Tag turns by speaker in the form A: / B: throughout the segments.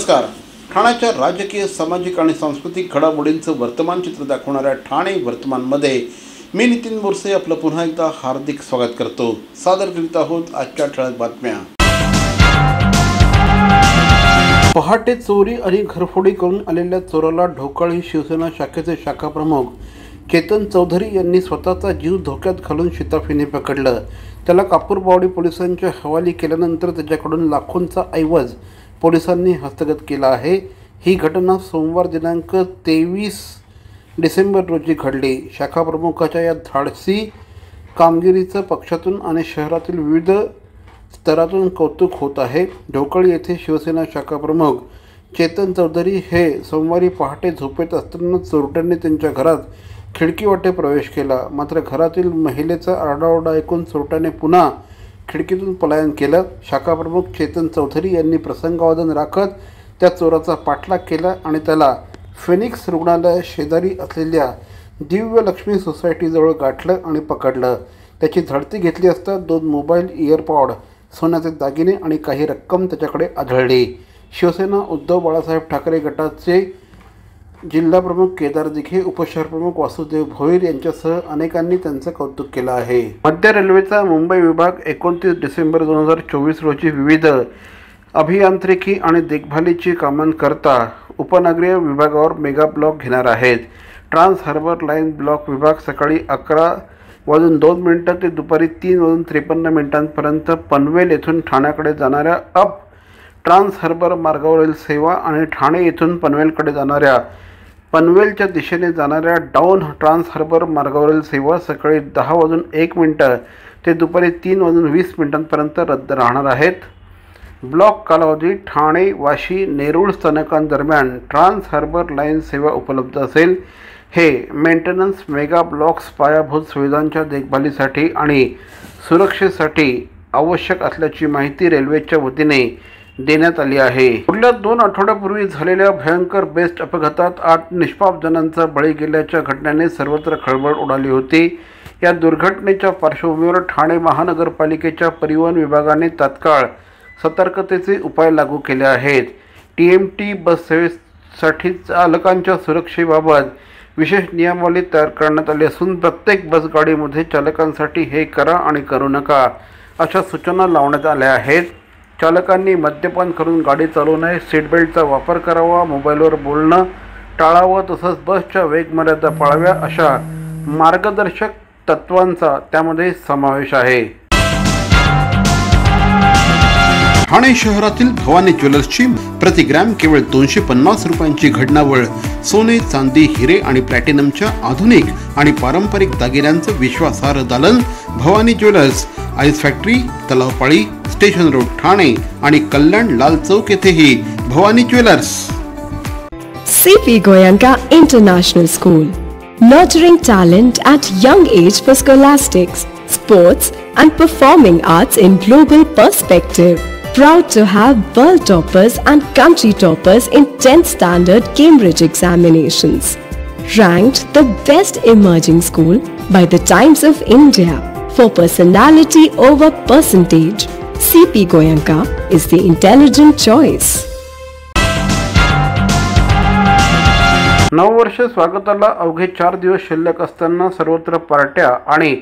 A: नमस्कार. ठाण्याच्या राजकीय, सामाजिक आणि सांस्कृतिक घडामोडींचं वर्तमान चित्र दाखवणाऱ्या ठाणे वर्तमानमध्ये मी नितीन बोरसे आपलं पुन्हा एकदा हार्दिक स्वागत करतो. सादर करीत आहोत आजच्या ठळक बातम्या. पहाटे चोरी आणि घरफोडी करून आलेल्या चोराला ढोकळी शिवसेना शाखेचे शाखाप्रमुख चेतन चौधरी यांनी स्वतःचा जीव धोक्यात घालून शिताफीने पकडलं. त्याला कापूरबावडी पोलिसांच्या हवाली केल्यानंतर त्याच्याकडून लाखोंचा ऐवज पोलिसांनी हस्तगत केला आहे. ही घटना सोमवार दिनांक 23 डिसेंबर रोजी घडली. शाखाप्रमुखाच्या या धाडसी कामगिरीचं पक्षातून आणि शहरातील विविध स्तरातून कौतुक होत आहे. ढोकळी येथे शिवसेना शाखाप्रमुख चेतन चौधरी हे सोमवारी पहाटे झोपेत असताना चोरट्यांनी त्यांच्या घरात खिडकीवाटे प्रवेश केला. मात्र घरातील महिलेचा आरडाओरडा ऐकून चोरट्याने पुन्हा खिडकीतून पलायन केलं. शाखाप्रमुख चेतन चौधरी यांनी प्रसंगावधान राखत त्या चोराचा पाठलाग केला आणि त्याला फिनिक्स रुग्णालया शेजारी असलेल्या दिव्य लक्ष्मी सोसायटीजवळ गाठलं आणि पकडलं. त्याची झडती घेतली असता 2 मोबाईल, इयरपॉड, सोन्याचे दागिने आणि काही रक्कम त्याच्याकडे आढळली. शिवसेना उद्धव बाळासाहेब ठाकरे गटाचे जिल्हाप्रमुख केदार दिघे, उपशहरप्रमुख वासुदेव भोईर यांच्यासह अनेकांनी त्यांचं कौतुक केलं आहे. मध्य रेल्वेचा मुंबई विभाग 29 डिसेंबर 2024 रोजी विविध अभियांत्रिकी आणि देखभालीची कामांकरता उपनगरीय विभागावर मेगा ब्लॉक घेणार आहेत. ट्रान्स हार्बर लाईन ब्लॉक विभाग सकाळी 11:02 ते दुपारी 3:53 पनवेल येथून ठाण्याकडे जाणाऱ्या अप ट्रान्स हार्बर मार्गावरील सेवा आणि ठाणे येथून पनवेलकडे जाणाऱ्या पनवेलच्या दिशेने जाणाऱ्या डाऊन ट्रान्स हार्बर मार्गावरील सेवा सकाळी 10:01 ते दुपारी 3:20 रद्द राहणार आहेत. ब्लॉक कालावधी ठाणे, वाशी, नेरूळ स्थानकांदरम्यान ट्रान्स हार्बर लाईन सेवा उपलब्ध असेल. हे मेंटेनन्स मेगा ब्लॉक्स पायाभूत सुविधांच्या देखभालीसाठी आणि सुरक्षेसाठी आवश्यक असल्याची माहिती रेल्वेच्या वतीने देण्यात आली आहे. पुढल्या 2 आठवड्यापूर्वी झालेल्या भयंकर बेस्ट अपघातात 8 निष्पाप जणांचा बळी गेल्याच्या घटनेने सर्वत्र खळबळ उडाली होती. या दुर्घटनेच्या पार्श्वभूमीवर ठाणे महानगरपालिकेच्या परिवहन विभागाने तात्काळ सतर्कतेचे उपाय लागू केले आहेत. TMT बस सेवेसाठी चालकांच्या सुरक्षेबाबत विशेष नियमावली तयार करण्यात आली असून प्रत्येक बस गाडीमध्ये चालकांसाठी हे करा आणि करू नका अशा सूचना लावण्यात आल्या आहेत. चालकांनी मद्यपान करून गाडी चालवू नये, सीटबेल्टचा वापर करावा, मोबाईलवर बोलणं टाळावं, तसंच बसच्या वेगमर्यादा पाळाव्या अशा मार्गदर्शक तत्वांचा त्यामध्ये समावेश आहे. ठाणे शहरातील भवानी ज्वेलर्सची प्रति ग्रॅम केवळ 250 रुपयांची घडणावळ सोने, चांदी, हिरे आणि प्लॅटिनमच्या आधुनिक आणि पारंपरिक दागिन्यांचं विश्वासार्ह दालन. Bhavani jewellers, ice factory, Talao Pali, station road, Thane आणि कल्याण लाल चौक येथेही Bhavani jewellers.
B: CP Goenka International School, nurturing talent at young age for scholastics, sports and performing arts in global perspective. Proud to have world toppers and country toppers in 10th standard Cambridge examinations. Ranked the best emerging school by the Times of India for personality over percentage. CP Goenka is the intelligent choice.
A: नववर्ष स्वागताला अवघे 4 दिवस शिल्लक असताना सर्वत्र पार्ट्या आणि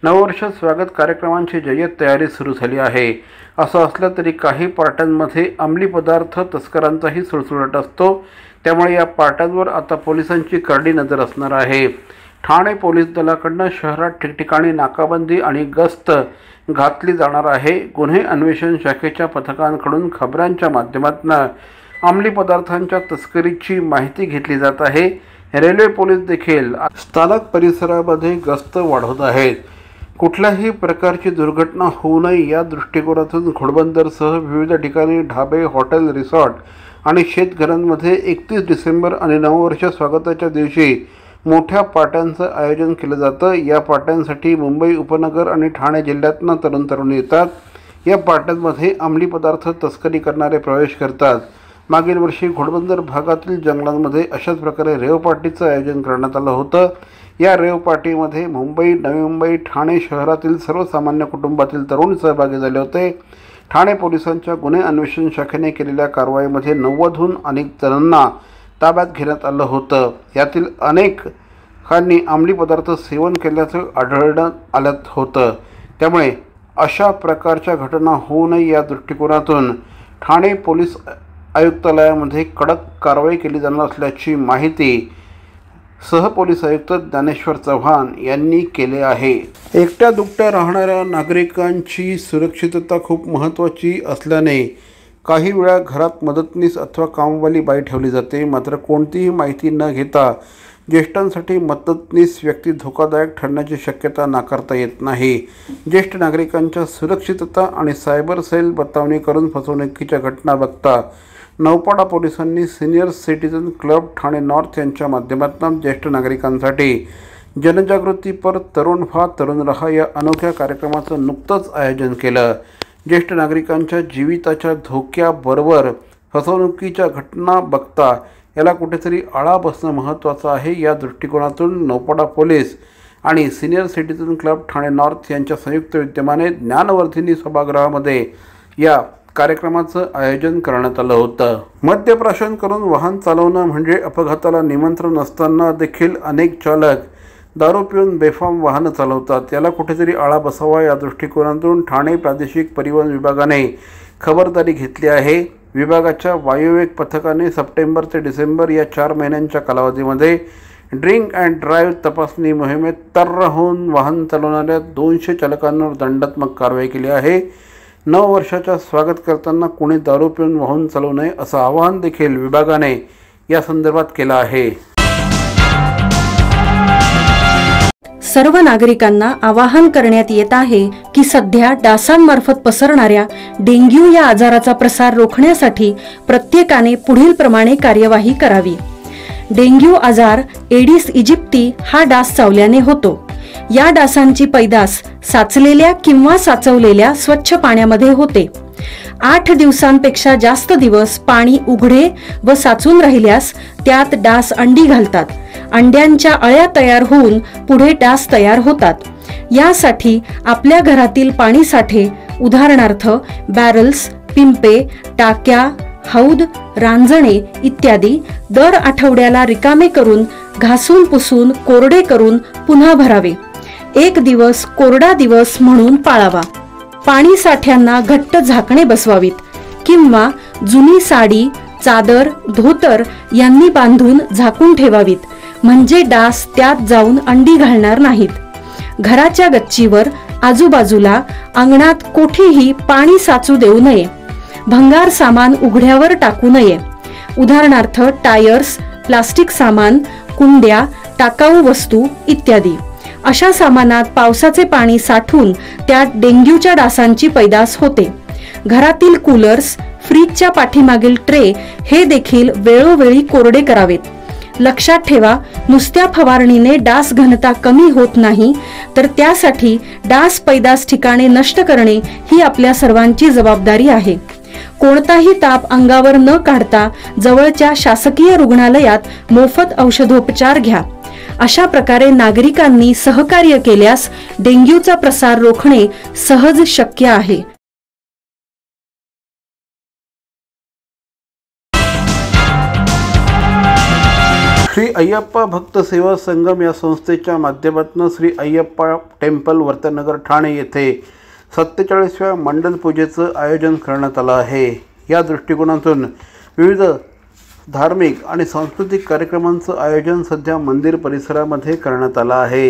A: नववर्ष स्वागत कार्यक्रमांची जय्यत तयारी सुरू झाली आहे. असं असलं तरी काही पार्ट्यांमध्ये अंमली पदार्थ तस्करांचाही सुळसुळाट असतो. त्यामुळे या पार्ट्यांवर आता पोलिसांची करडी नजर असणार आहे. ठाणे पोलीस दलाकडून शहरात ठिकठिकाणी नाकाबंदी आणि गस्त घातली जाणार आहे. गुन्हे अन्वेषण शाखेच्या पथकांकडून खबरांच्या माध्यमातून अंमली पदार्थांच्या तस्करीची माहिती घेतली जात आहे. रेल्वे पोलीस देखील स्थानक परिसरामध्ये गस्त वाढवत आहेत. कुठल्याही प्रकारची दुर्घटना होऊ नये या दृष्टिकोनातून घोडबंदरसह विविध ठिकाणी ढाबे, हॉटेल, रिसॉर्ट आणि शेतघरांमध्ये 31 डिसेंबर आणि नववर्ष स्वागताच्या दिवशी मोठ्या पार्ट्यांचं आयोजन केलं जातं. या पार्ट्यांसाठी मुंबई उपनगर आणि ठाणे जिल्ह्यातनं तरुण येतात. या पार्ट्यांमध्ये अंमली पदार्थ तस्करी करणारे प्रवेश करतात. मागील वर्षी घोडबंदर भागातील जंगलांमध्ये अशाच प्रकारे रेव पार्टीचं आयोजन करण्यात आलं होतं. या रेव पार्टीमध्ये मुंबई, नवी मुंबई, ठाणे शहरातील सर्वसामान्य कुटुंबातील तरुण सहभागी झाले होते. ठाणे पोलिसांच्या गुन्हे अन्वेषण शाखेने केलेल्या कारवाईमध्ये 90हून अधिक जणांना ताब्यात घेण्यात आलं होतं. यातील अनेकांनी अंमली पदार्थ सेवन केल्याचं आढळण्यात आलं होतं. त्यामुळे अशा प्रकारच्या घटना होऊ नये या दृष्टिकोनातून ठाणे पोलीस आयुक्तालयामध्ये कडक कारवाई केली जाणार असल्याची माहिती सहपोलीस आयुक्त ज्ञानेश्वर चव्हाण यांनी केले आहे. एकट्या दुकट्या राहणाऱ्या नागरिकांची सुरक्षितता खूप महत्त्वाची असल्याने काही वेळा घरात मदतनीस अथवा कामवाली बाई ठेवली जाते. मात्र कोणतीही माहिती न घेता ज्येष्ठांसाठी मदतनीस व्यक्ती धोकादायक ठरण्याची शक्यता नाकारता येत नाही. ज्येष्ठ नागरिकांच्या सुरक्षितता आणि सायबर सेल बतावणी करून फसवणुकीच्या घटना बघता नौपाडा पोलिसांनी senior citizen club Thane north यांच्या माध्यमातून ज्येष्ठ नागरिकांसाठी जनजागृती पर तरुण व्हा तरुण रहा या अनोख्या कार्यक्रमाचं नुकतंच आयोजन केलं. ज्येष्ठ नागरिकांच्या जीविताच्या धोक्याबरोबर फसवणुकीच्या घटना बघता याला कुठेतरी आळा बसणं महत्त्वाचं आहे. या दृष्टिकोनातून नौपाडा पोलीस आणि senior citizen club Thane north यांच्या संयुक्त विद्यमाने ज्ञानवर्धिनी सभागृहामध्ये या कार्यक्रमाचं आयोजन करण्यात आलं होतं. मद्यप्राशन करून वाहन चालवणं म्हणजे अपघाताला निमंत्रण असताना देखील अनेक चालक दारू पिऊन बेफाम वाहनं चालवतात. याला कुठेतरी आळा बसावा या दृष्टिकोनातून ठाणे प्रादेशिक परिवहन विभागाने खबरदारी घेतली आहे. विभागाच्या वायुवेग पथकाने सप्टेंबर ते डिसेंबर या 4 महिन्यांच्या कालावधीमध्ये ड्रिंक अँड ड्राईव्ह तपासणी मोहिमेत तर्र होऊन वाहन चालवणाऱ्या 200 चालकांवर दंडात्मक कारवाई केली आहे. 9 वर्षाच्या स्वागत करताना कोणी दारू पिऊन वाहन चालवू नये असं आवाहन देखील विभागाने या संदर्भात केलं आहे.
C: सर्व नागरिकांना आवाहन करण्यात येत आहे की सध्या डासांमार्फत पसरणाऱ्या डेंग्यू या आजाराचा प्रसार रोखण्यासाठी प्रत्येकाने पुढील प्रमाणे कार्यवाही करावी. डेंग्यू आजार एडिस इजिप्ती हा डास चावल्याने होतो. या डासांची पैदास साचलेल्या किंवा साचवलेल्या स्वच्छ पाण्यामध्ये होते. 8 दिवसांपेक्षा जास्त दिवस पाणी उघडे व साचून राहिल्यास त्यात डास अंडी घालतात. अंड्यांच्या अळ्या तयार होऊन पुढे डास तयार होतात. यासाठी आपल्या घरातील पाणी साठे उदाहरणार्थ बॅरल्स, पिंपे, टाक्या, हौद, रांजणे इत्यादी दर आठवड्याला रिकामे करून घासून पुसून कोरडे करून पुन्हा भरावे. 1 दिवस कोरडा दिवस म्हणून पाळावा. पाणी साठ्यांना घट्ट झाकणे बसवावीत किंवा जुनी साडी, चादर, धोतर यांनी बांधून झाकून ठेवावीत, म्हणजे डास त्यात जाऊन अंडी घालणार नाहीत. घराच्या गच्चीवर, आजूबाजूला, अंगणात कोठेही पाणी साचू देऊ नये. भंगार सामान उघड्यावर टाकू नये. उदाहरणार्थ टायर्स, प्लास्टिक सामान, कुंड्या, टाकाऊ वस्तू इत्यादी. अशा सामानात पावसाचे पाणी साठून त्यात डेंग्यूच्या डासांची पैदास होते. घरातील कूलर्स, फ्रीजच्या पाठीमागील ट्रे हे देखील वेळोवेळी कोरडे करावेत. लक्षात ठेवा, नुसत्या फवारणीने डास घनता कमी होत नाही, तर त्यासाठी डास पैदास ठिकाणे नष्ट करणे ही आपल्या सर्वांची जबाबदारी आहे. कोणताही ताप अंगावर न काढता जवळच्या शासकीय रुग्णालयात मोफत औषधोपचार घ्या. अशा प्रकारे नागरिकांनी सहकार्य केल्यास डेंग्यूचा प्रसार रोखणे सहज शक्य आहे.
A: श्री अय्यप्पा भक्त सेवा संगम या संस्थेच्या माध्यमातून श्री अय्यप्पा टेम्पल वर्तनगर ठाणे येथे 47व्या मंडल पूजेचं आयोजन करण्यात आलं आहे. या दृष्टिकोनातून विविध धार्मिक आणि सांस्कृतिक कार्यक्रमांचं आयोजन सध्या मंदिर परिसरामध्ये करण्यात आलं आहे.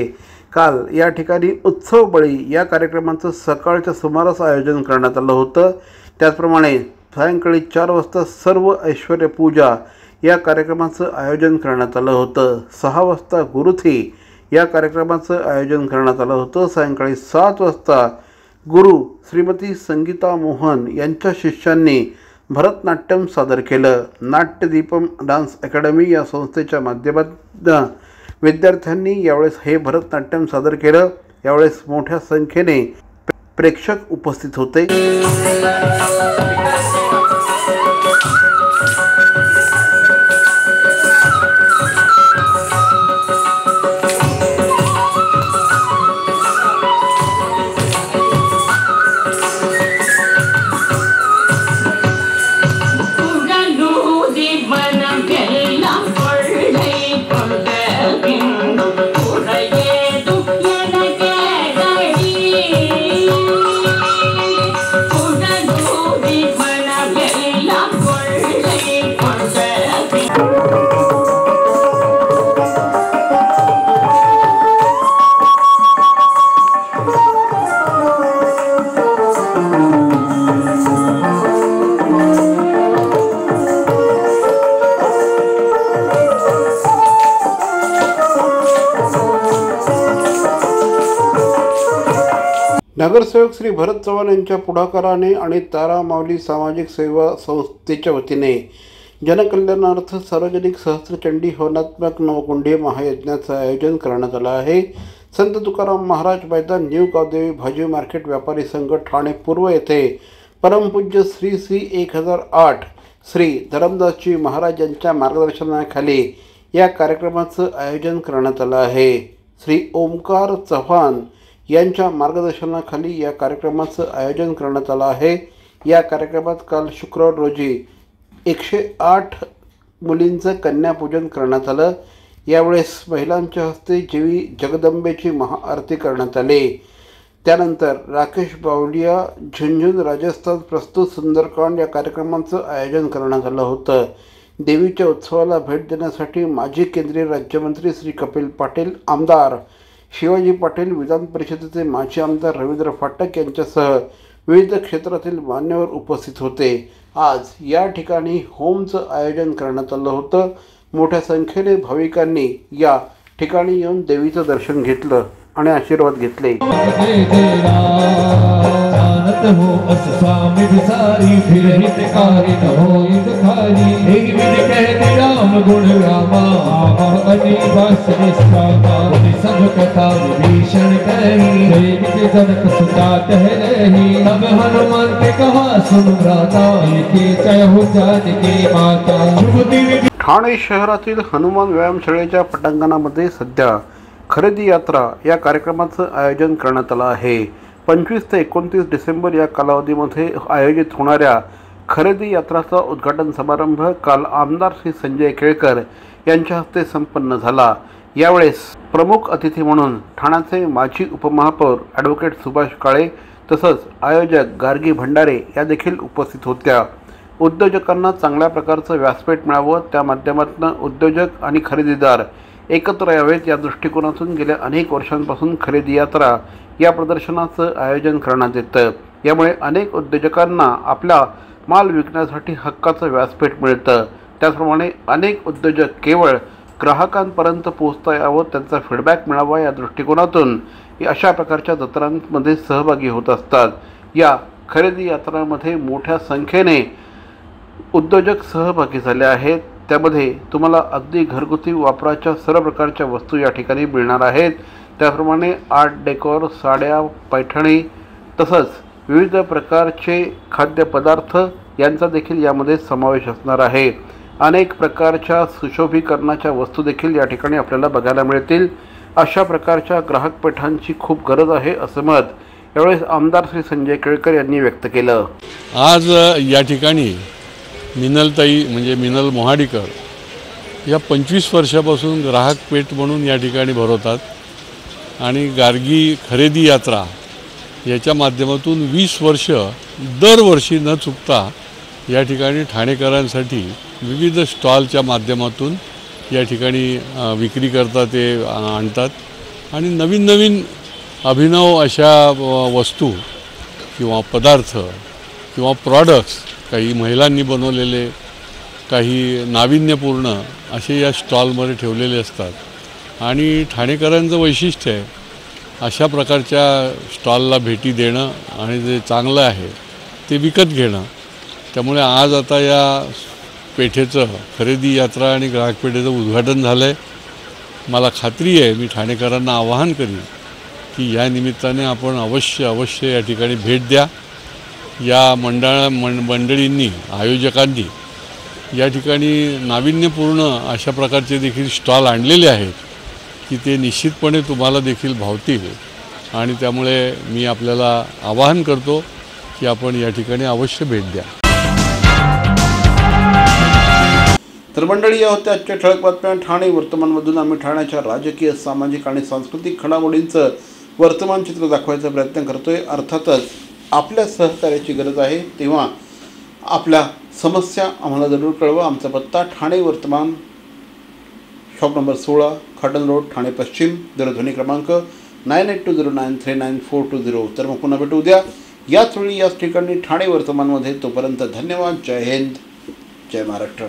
A: काल या ठिकाणी उत्सव बळी या कार्यक्रमाचं सकाळच्या सुमारास आयोजन करण्यात आलं होतं. त्याचप्रमाणे सायंकाळी 4 वाजता सर्व ऐश्वर्य पूजा या कार्यक्रमाचं आयोजन करण्यात आलं होतं. 6 वाजता गुरुथी या कार्यक्रमाचं आयोजन करण्यात आलं होतं. सायंकाळी 7 वाजता गुरु श्रीमती संगीता मोहन यांच्या शिष्यांनी भरतनाट्यम सादर केलं. नाट्यदीपम डान्स अकॅडमी या संस्थेच्या माध्यमातून विद्यार्थ्यांनी यावेळेस हे भरतनाट्यम सादर केलं. यावेळेस मोठ्या संख्येने प्रेक्षक उपस्थित होते. नगरसेवक श्री भरत चव्हाण यांच्या पुढाकाराने आणि तारा माऊली सामाजिक सेवा संस्थेच्या वतीने जनकल्याणार्थ सार्वजनिक सहस्त्रचंडी हवनात्मक नवकुंडी महायज्ञाचं आयोजन करण्यात आलं आहे। संत तुकाराम महाराज मैदान, न्यू गावदेवी भाजी मार्केट व्यापारी संघ ठाणे पूर्व येथे परमपूज्य श्री श्री 1008 श्री धरमदासजी महाराज यांच्या मार्गदर्शनाखाली या कार्यक्रमाचं आयोजन करण्यात आलं आहे। श्री ओमकार चव्हाण यांच्या मार्गदर्शनाखाली या कार्यक्रमाचं आयोजन करण्यात आलं आहे। या कार्यक्रमात काल शुक्रवार रोजी 108 मुलींचं कन्यापूजन करण्यात आलं। यावेळेस महिलांच्या हस्ते देवी जगदंबेची महाआरती करण्यात आली। त्यानंतर राकेश बावलिया झुंझुन राजस्थान प्रस्तुत सुंदरकांड या कार्यक्रमाचं आयोजन करण्यात आलं होतं। देवीच्या उत्सवाला भेट देण्यासाठी माजी केंद्रीय राज्यमंत्री श्री कपिल पाटील, आमदार शिवाजी पाटील, विधान परिषदेचे माजी आमदार रवींद्र फाटक यांच्यासह विविध क्षेत्रातील मान्यवर उपस्थित होते। आज या ठिकाणी होमचं आयोजन करण्यात आलं होतं। मोठ्या संख्येने भाविकांनी या ठिकाणी येऊन देवीचं दर्शन घेतलं आणि आशीर्वाद घेतले। ठाणे शहरातील हनुमान व्यायामशाळेच्या पटांगणामध्ये सध्या खरेदी यात्रा या कार्यक्रमाचं आयोजन करण्यात आलं आहे। 25 ते 29 डिसेंबर या कालावधीमध्ये आयोजित होणाऱ्या खरेदी यात्राचा उद्घाटन समारंभ काल आमदार श्री संजय केळकर यांच्या हस्ते संपन्न झाला। यावेळेस प्रमुख अतिथी म्हणून ठाण्याचे माजी उपमहापौर ॲडव्होकेट सुभाष काळे तसंच आयोजक गार्गी भंडारे या देखील उपस्थित होत्या। उद्योजकांना चांगल्या प्रकारचं व्यासपीठ मिळावं, त्या माध्यमातून उद्योजक आणि खरेदीदार एकत्र यावेत या दृष्टिकोनातून गेल्या अनेक वर्षांपासून खरेदी यात्रा या प्रदर्शनाचं आयोजन करण्यात येतं। यामुळे अनेक उद्योजकांना आपला माल विकण्यासाठी हक्काचं व्यासपीठ मिळतं। त्याचप्रमाणे अनेक उद्योजक केवळ ग्राहकांपर्यंत पोहोचता यावं, त्यांचा फीडबॅक मिळावा या दृष्टिकोनातून अशा प्रकारच्या जत्रांमध्ये सहभागी होत असतात। या खरेदी यात्रांमध्ये मोठ्या संख्येने उद्योजक सहभागी झाले आहेत। त्यामध्ये तुम्हाला अगदी घरगुती वापराच्या सर्व प्रकारच्या वस्तू या ठिकाणी मिळणार आहेत। त्याप्रमाणे आर्ट डेकोर, साड्या, पैठणी तसंच विविध प्रकारचे खाद्यपदार्थ यांचा देखील यामध्ये समावेश असणार आहे। अनेक प्रकारच्या सुशोभीकरणाच्या वस्तू देखील या ठिकाणी आपल्याला बघायला मिळतील। अशा प्रकारच्या ग्राहक पेठांची खूप गरज आहे असं मत यावेळेस आमदार श्री संजय केळकर यांनी व्यक्त केलं।
D: आज या ठिकाणी मिनलताई म्हणजे मिनल मोहाडीकर या 25 वर्षापासून ग्राहक पेठ म्हणून या ठिकाणी भरवतात आणि गार्गी खरेदी यात्रा याच्या माध्यमातून 20 वर्ष दरवर्षी न चुकता या ठिकाणी ठाणेकरांसाठी विविध स्टॉलच्या माध्यमातून या ठिकाणी विक्री करता ते आणतात आणि नवीन नवीन अभिनव अशा वस्तू किंवा पदार्थ किंवा प्रॉडक्ट्स काही महिलांनी बनवलेले, काही नाविन्यपूर्ण असे या स्टॉलमध्ये ठेवलेले असतात आणि ठाणेकरांचं वैशिष्ट्य आहे अशा प्रकारच्या स्टॉलला भेटी देणं आणि जे चांगलं आहे ते विकत घेणं। त्यामुळे आज आता या पेठेचं खरेदी यात्रा आणि ग्राहक पेठेचं उद्घाटन झालं आहे। मला खात्री आहे, मी ठाणेकरांना आवाहन करीन की या निमित्ताने आपण अवश्य या ठिकाणी भेट द्या। या मंडळींनी, आयोजकांनी या ठिकाणी नाविन्यपूर्ण अशा प्रकारचे देखील स्टॉल आणलेले आहेत की ते निश्चितपणे तुम्हाला देखील भावतील आणि त्यामुळे मी आपल्याला आवाहन करतो की आपण या ठिकाणी अवश्य भेट द्या।
A: तर मंडळी, या होत्या आजच्या ठळक बातम्या। ठाणे वर्तमानमधून आम्ही ठाण्याच्या राजकीय, सामाजिक आणि सांस्कृतिक घडामोडींचं वर्तमान चित्र दाखवायचा प्रयत्न करतोय। अर्थातच आपल्या सहकार्याची गरज आहे, तेव्हा आपल्या समस्या आम्हाला जरूर कळवा। आमचा पत्ता ठाणे वर्तमान, शॉप नंबर 16, खाटन रोड, ठाणे पश्चिम, दूरध्वनी क्रमांक 9820939420। तर मग पुन्हा भेटू उद्या याच वेळी याच ठिकाणी ठाणे वर्तमानमध्ये। तोपर्यंत धन्यवाद। जय हिंद, जय महाराष्ट्र।